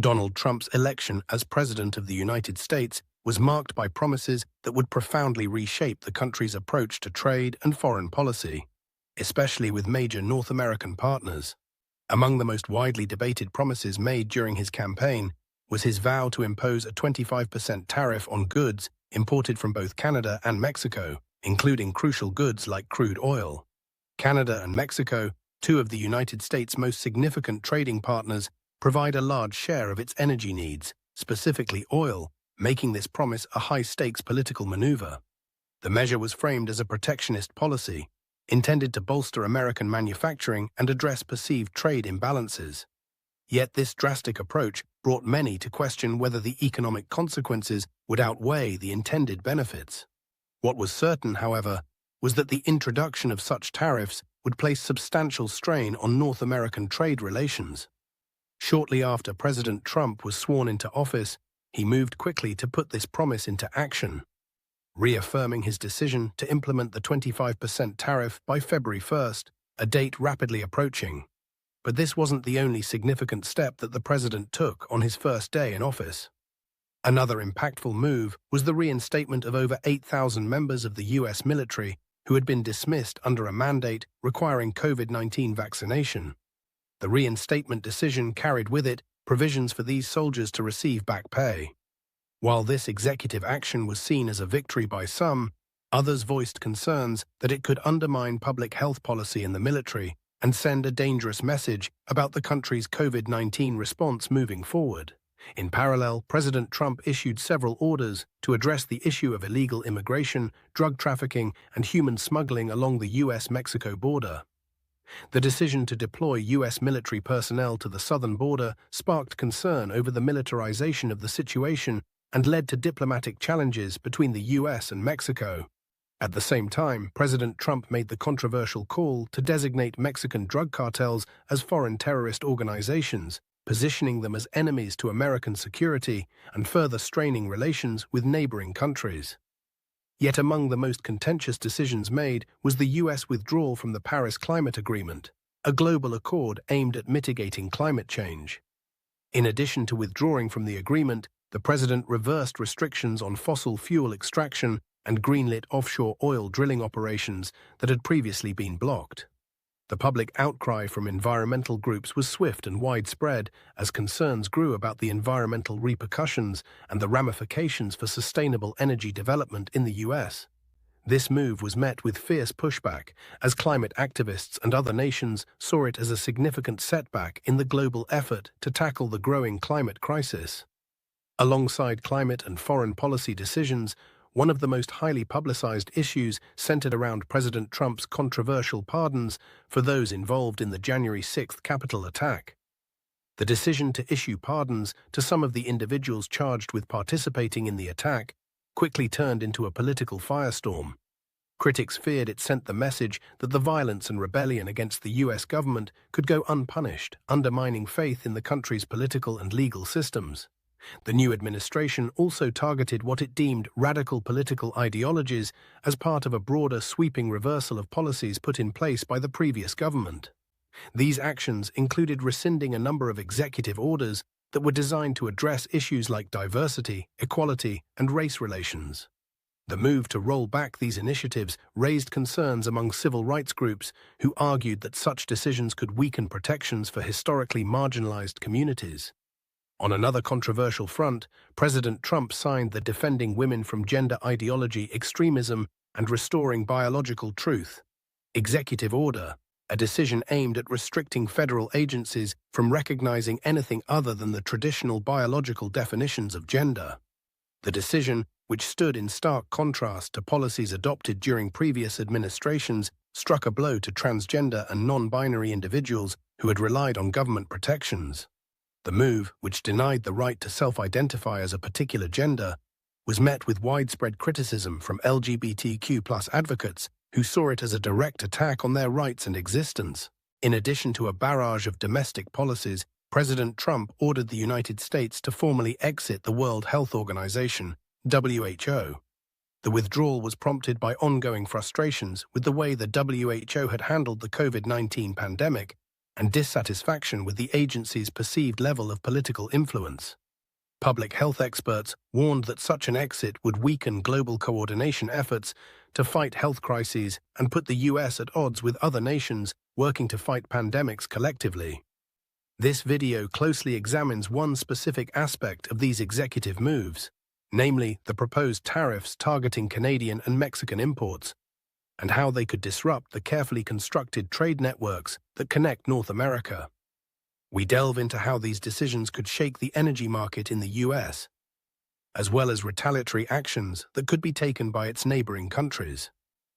Donald Trump's election as President of the United States was marked by promises that would profoundly reshape the country's approach to trade and foreign policy, especially with major North American partners. Among the most widely debated promises made during his campaign was his vow to impose a 25% tariff on goods imported from both Canada and Mexico, including crucial goods like crude oil. Canada and Mexico, two of the United States' most significant trading partners, provide a large share of its energy needs, specifically oil, making this promise a high-stakes political maneuver. The measure was framed as a protectionist policy, intended to bolster American manufacturing and address perceived trade imbalances. Yet this drastic approach brought many to question whether the economic consequences would outweigh the intended benefits. What was certain, however, was that the introduction of such tariffs would place substantial strain on North American trade relations. Shortly after President Trump was sworn into office, he moved quickly to put this promise into action, reaffirming his decision to implement the 25% tariff by February 1st, a date rapidly approaching. But this wasn't the only significant step that the president took on his first day in office. Another impactful move was the reinstatement of over 8,000 members of the U.S. military who had been dismissed under a mandate requiring COVID-19 vaccination. The reinstatement decision carried with it provisions for these soldiers to receive back pay. While this executive action was seen as a victory by some, others voiced concerns that it could undermine public health policy in the military and send a dangerous message about the country's COVID-19 response moving forward. In parallel, President Trump issued several orders to address the issue of illegal immigration, drug trafficking, and human smuggling along the U.S.-Mexico border. The decision to deploy U.S. military personnel to the southern border sparked concern over the militarization of the situation and led to diplomatic challenges between the U.S. and Mexico. At the same time, President Trump made the controversial call to designate Mexican drug cartels as foreign terrorist organizations, positioning them as enemies to American security and further straining relations with neighboring countries. Yet among the most contentious decisions made was the U.S. withdrawal from the Paris Climate Agreement, a global accord aimed at mitigating climate change. In addition to withdrawing from the agreement, the president reversed restrictions on fossil fuel extraction and greenlit offshore oil drilling operations that had previously been blocked. The public outcry from environmental groups was swift and widespread as concerns grew about the environmental repercussions and the ramifications for sustainable energy development in the U.S. This move was met with fierce pushback as climate activists and other nations saw it as a significant setback in the global effort to tackle the growing climate crisis. Alongside climate and foreign policy decisions, one of the most highly publicized issues centered around President Trump's controversial pardons for those involved in the January 6th Capitol attack. The decision to issue pardons to some of the individuals charged with participating in the attack quickly turned into a political firestorm. Critics feared it sent the message that the violence and rebellion against the U.S. government could go unpunished, undermining faith in the country's political and legal systems. The new administration also targeted what it deemed radical political ideologies as part of a broader sweeping reversal of policies put in place by the previous government. These actions included rescinding a number of executive orders that were designed to address issues like diversity, equality, and race relations. The move to roll back these initiatives raised concerns among civil rights groups who argued that such decisions could weaken protections for historically marginalized communities. On another controversial front, President Trump signed the Defending Women from Gender Ideology Extremism and Restoring Biological Truth executive order, a decision aimed at restricting federal agencies from recognizing anything other than the traditional biological definitions of gender. The decision, which stood in stark contrast to policies adopted during previous administrations, struck a blow to transgender and non-binary individuals who had relied on government protections. The move, which denied the right to self-identify as a particular gender, was met with widespread criticism from LGBTQ+ advocates who saw it as a direct attack on their rights and existence. In addition to a barrage of domestic policies, President Trump ordered the United States to formally exit the World Health Organization, WHO. The withdrawal was prompted by ongoing frustrations with the way the WHO had handled the COVID-19 pandemic and dissatisfaction with the agency's perceived level of political influence. Public health experts warned that such an exit would weaken global coordination efforts to fight health crises and put the US at odds with other nations working to fight pandemics collectively. This video closely examines one specific aspect of these executive moves, namely the proposed tariffs targeting Canadian and Mexican imports, and how they could disrupt the carefully constructed trade networks that connect North America. We delve into how these decisions could shake the energy market in the US, as well as retaliatory actions that could be taken by its neighboring countries.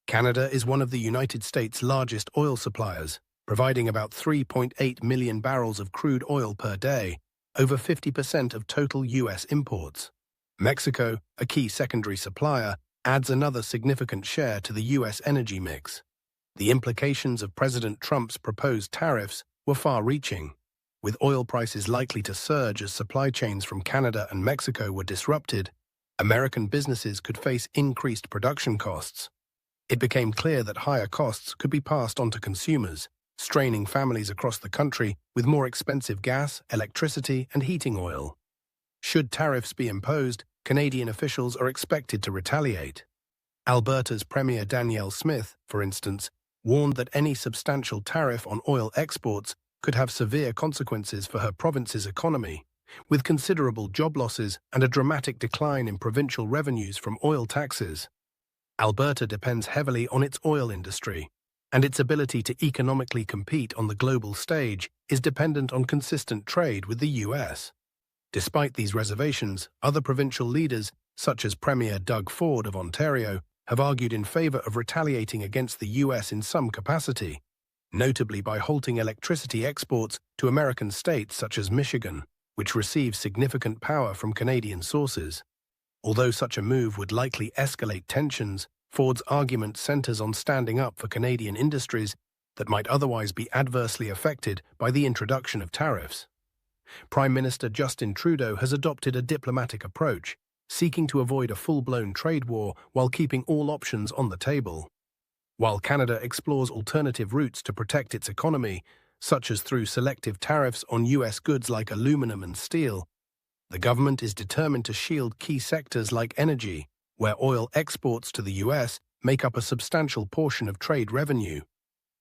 Canada is one of the United States' largest oil suppliers, providing about 3.8 million barrels of crude oil per day, over 50% of total US imports. Mexico, a key secondary supplier, adds another significant share to the US energy mix. The implications of President Trump's proposed tariffs were far-reaching. With oil prices likely to surge as supply chains from Canada and Mexico were disrupted, American businesses could face increased production costs. It became clear that higher costs could be passed on to consumers, straining families across the country with more expensive gas, electricity, and heating oil. Should tariffs be imposed, Canadian officials are expected to retaliate. Alberta's Premier Danielle Smith, for instance, warned that any substantial tariff on oil exports could have severe consequences for her province's economy, with considerable job losses and a dramatic decline in provincial revenues from oil taxes. Alberta depends heavily on its oil industry, and its ability to economically compete on the global stage is dependent on consistent trade with the US. Despite these reservations, other provincial leaders, such as Premier Doug Ford of Ontario, have argued in favor of retaliating against the US in some capacity, notably by halting electricity exports to American states such as Michigan, which receive significant power from Canadian sources. Although such a move would likely escalate tensions, Ford's argument centers on standing up for Canadian industries that might otherwise be adversely affected by the introduction of tariffs. Prime Minister Justin Trudeau has adopted a diplomatic approach, seeking to avoid a full-blown trade war while keeping all options on the table. While Canada explores alternative routes to protect its economy, such as through selective tariffs on US goods like aluminum and steel, the government is determined to shield key sectors like energy, where oil exports to the US make up a substantial portion of trade revenue.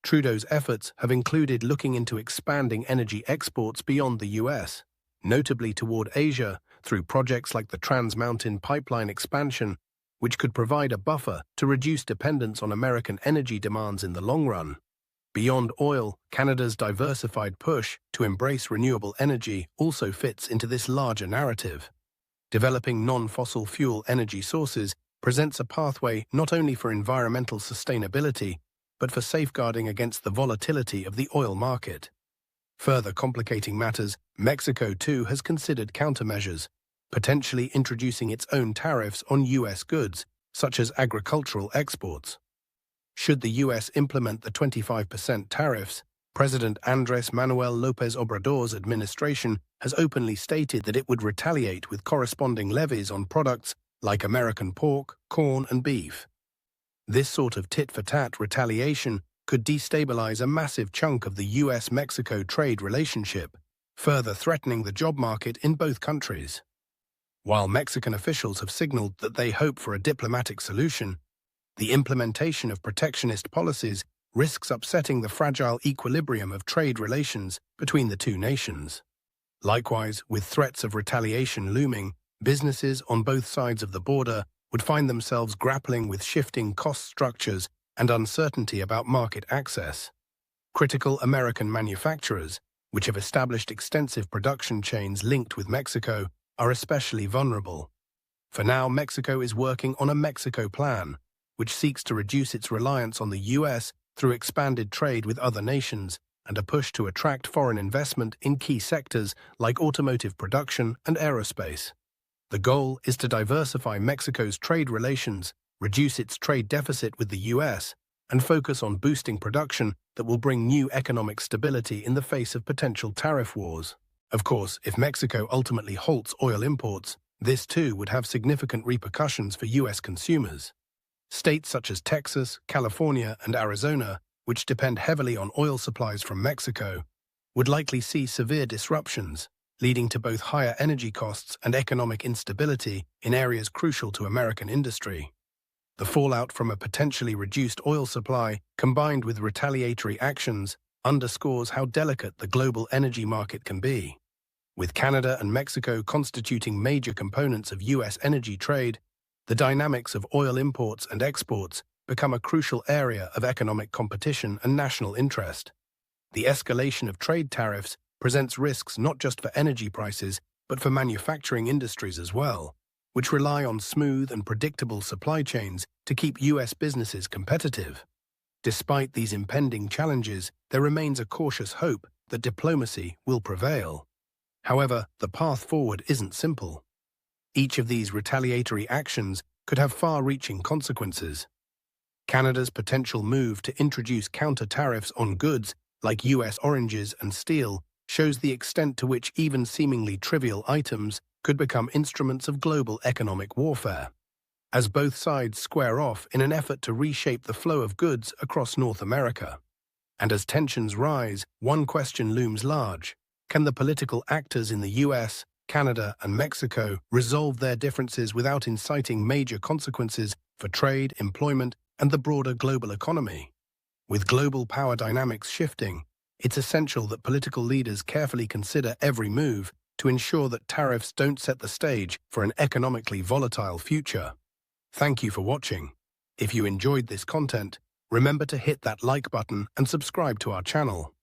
Trudeau's efforts have included looking into expanding energy exports beyond the US, notably toward Asia, through projects like the Trans Mountain Pipeline expansion, which could provide a buffer to reduce dependence on American energy demands in the long run. Beyond oil, Canada's diversified push to embrace renewable energy also fits into this larger narrative. Developing non-fossil fuel energy sources presents a pathway not only for environmental sustainability, but for safeguarding against the volatility of the oil market. Further complicating matters, Mexico too has considered countermeasures, potentially introducing its own tariffs on US goods, such as agricultural exports. Should the US implement the 25% tariffs, President Andrés Manuel López Obrador's administration has openly stated that it would retaliate with corresponding levies on products like American pork, corn, and beef. This sort of tit-for-tat retaliation could destabilize a massive chunk of the US-Mexico trade relationship, further threatening the job market in both countries. While Mexican officials have signaled that they hope for a diplomatic solution, the implementation of protectionist policies risks upsetting the fragile equilibrium of trade relations between the two nations. Likewise, with threats of retaliation looming, businesses on both sides of the border would find themselves grappling with shifting cost structures and uncertainty about market access. Critical American manufacturers, which have established extensive production chains linked with Mexico, are especially vulnerable. For now, Mexico is working on a Mexico plan, which seeks to reduce its reliance on the US through expanded trade with other nations and a push to attract foreign investment in key sectors like automotive production and aerospace. The goal is to diversify Mexico's trade relations, reduce its trade deficit with the US, and focus on boosting production that will bring new economic stability in the face of potential tariff wars. Of course, if Mexico ultimately halts oil imports, this too would have significant repercussions for US consumers. States such as Texas, California, and Arizona, which depend heavily on oil supplies from Mexico, would likely see severe disruptions, leading to both higher energy costs and economic instability in areas crucial to American industry. The fallout from a potentially reduced oil supply, combined with retaliatory actions, underscores how delicate the global energy market can be. With Canada and Mexico constituting major components of U.S. energy trade, the dynamics of oil imports and exports become a crucial area of economic competition and national interest. The escalation of trade tariffs presents risks not just for energy prices, but for manufacturing industries as well, which rely on smooth and predictable supply chains to keep U.S. businesses competitive. Despite these impending challenges, there remains a cautious hope that diplomacy will prevail. However, the path forward isn't simple. Each of these retaliatory actions could have far-reaching consequences. Canada's potential move to introduce counter-tariffs on goods like U.S. oranges and steel shows the extent to which even seemingly trivial items could become instruments of global economic warfare. As both sides square off in an effort to reshape the flow of goods across North America. And as tensions rise, one question looms large. Can the political actors in the US, Canada, and Mexico resolve their differences without inciting major consequences for trade, employment, and the broader global economy? With global power dynamics shifting, it's essential that political leaders carefully consider every move to ensure that tariffs don't set the stage for an economically volatile future. Thank you for watching. If you enjoyed this content, remember to hit that like button and subscribe to our channel.